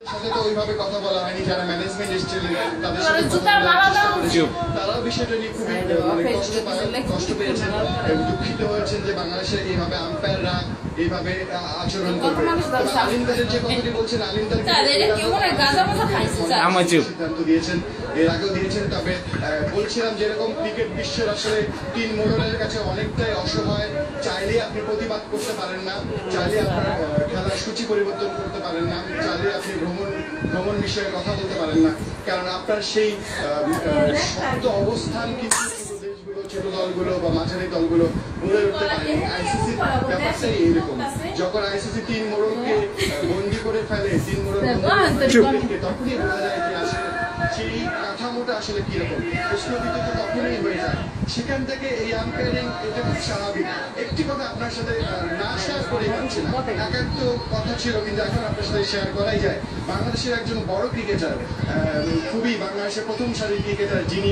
সাথে তো ওইভাবে কথা বলা হয়নি, যারা ম্যানেজমেন্ট এসেছিলেন তাদের সাথে তারাও বিষয়টা নিয়ে খুবই কষ্ট পেয়েছেন, দুঃখিত হয়েছেন যে বাংলাদেশে এইভাবে আম্পায়াররা এইভাবে আচরণ করবে। আলিমদারের যে কথাটি বলছেন, আলিমদার সিদ্ধান্ত দিয়েছেন, এর আগেও দিয়েছেন। তবে বলছিলাম যেরকম ক্রিকেট বিশ্বের আসলে তিন মোড়লের কাছে অনেকটাই অসহায়, চাইলে আপনি প্রতিবাদ করতে পারেন না, চাইলে আপনার খেলার সূচি পরিবর্তন করতে পারেন না, চাইলে আপনি ভ্রমণ বিষয়ে কথা বলতে পারেন না, কারণ আপনার সেই শক্ত অবস্থান কিন্তু দেশগুলো, ছোট দলগুলো বা মাঝারি দলগুলো বলে উঠতে পারেনি। আইসিসির ব্যাপারটাই এইরকম, যখন আইসিসি তিন মোড়লকে বন্দি করে ফেলে, তিন মোড়ল তখনই বোঝা যায় যে আসলে সেই কাঠামোটা আসলে কিরকম, প্রশ্নবিদ্ধ তো তখনই হয়ে যায়। সেখান থেকে এই আম্পায়ারিং এটা খুব স্বাভাবিক। একটি কথা আপনার সাথে না শেয়ার করে পাচ্ছি না, একান্ত কথা ছিল কিন্তু এখন আপনার সাথে শেয়ার করাই যায়। বাংলাদেশের একজন বড় ক্রিকেটার, খুবই বাংলাদেশের প্রথম সারির ক্রিকেটার, যিনি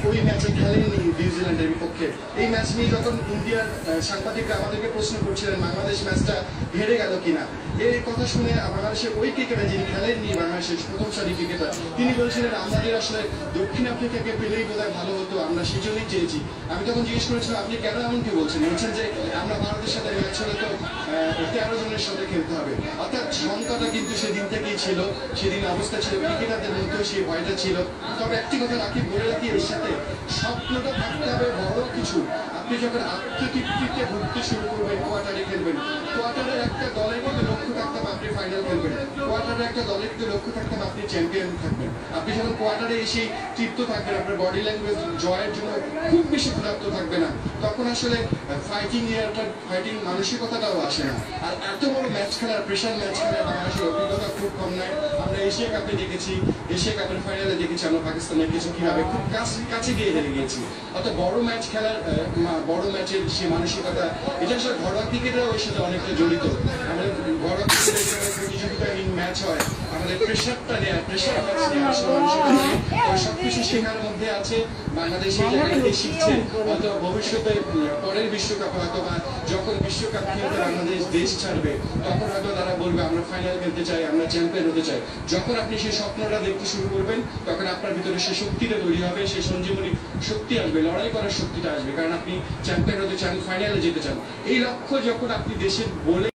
ওই ম্যাচে খেলেননি নিউজিল্যান্ডের বিপক্ষে। এই ম্যাচ নিয়ে যখন ইন্ডিয়ার সাংবাদিকরা আমাদেরকে প্রশ্ন করছিলেন বাংলাদেশ ম্যাচটা হেরে গেল কিনা, এই কথা শুনে বাংলাদেশের ওই ক্রিকেটার, যিনি খেলেননি বাংলাদেশের প্রথম সারি ক্রিকেটার, তিনি বলছিলেন আমাদের আসলে দক্ষিণ আফ্রিকাকে পেলেই বোধহয় ভালো হতো, আমরা সেই জন্যই চেয়েছি। আমি তখন জিজ্ঞেস করেছিলাম আপনি কেন এমনকি বলছেন যে আমরা ভারতের সাথে ম্যাচ হলে তো 13 জনের সাথে খেলতে হবে। অর্থাৎ সংখ্যাটা কিন্তু সেদিন থেকেই ছিল, সেদিন অবস্থা ছিল, ক্রিকেটারদের মধ্যেও সেই ভয়টা ছিল। তবে একটি কথা রাখি, বলে রাখি, এর সাথে স্বপ্নটা থাকতে হবে বড় কিছু। আপনি যখন আত্মতৃপ্তিতে ঘুরতে শুরু করবেন, কোয়ার্টারে খেলবেন, কোয়ার্টারের একটা দলের কিন্তু লক্ষ্য থাকতে হবে আপনি ফাইনাল খেলবেন, কোয়ার্টারের একটা দলের কিন্তু লক্ষ্য থাকতে হবে আপনি চ্যাম্পিয়ন থাকবেন। আপনি যখন কোয়ার্টারে এসে তৃপ্ত থাকবেন, আপনার বডি ল্যাঙ্গুয়েজ জয়ের জন্য খুব বেশি ক্ষুধার্ত থাকবে না, তখন আসলে ফাইটিং মানসিকতাটাও আসে না। আর এত বড় ম্যাচ খেলার, প্রেশার ম্যাচ খেলার বাংলাদেশের অভিজ্ঞতা খুব কম নয়। আমরা এশিয়া কাপে দেখেছি, এশিয়া কাপের ফাইনালে দেখেছি আমরা পাকিস্তানের কিছু কিভাবে খুব কাছে গিয়ে হেরে গিয়েছি। অর্থাৎ বড় ম্যাচ খেলার, বড় ম্যাচের সেই মানসিকতা, এটা আসলে ঘরোয়া ক্রিকেটেও এর সাথে অনেকটা জড়িত। আমাদের ঘরোয়া ক্রিকেটের প্রতিযোগিতাহীন ম্যাচ হয়, আমাদের প্রেশারটা নেওয়া, প্রেশার ম্যাচ নেওয়া সবকিছু শেখার মধ্যে আছে। বাংলাদেশ এই জায়গা থেকে শিখছে, হয়তো ভবিষ্যতে পরের বিশ্বকাপ হয়তো বা যখন বিশ্বকাপ খেলতে বাংলাদেশ দেশ ছাড়বে, তখন হয়তো তারা বলবে আমরা ফাইনাল খেলতে চাই, আমরা চ্যাম্পিয়ন হতে চাই। যখন আপনি সেই স্বপ্নটা দেখতে শুরু করবেন, তখন আপনার ভিতরে সেই শক্তিটা তৈরি হবে, সেই সঞ্জীবনী শক্তি আসবে, লড়াই করার শক্তিটা আসবে, কারণ আপনি চ্যাম্পিয়ন হতে চান, ফাইনালে যেতে চান। এই লক্ষ্য যখন আপনি দেশের বলে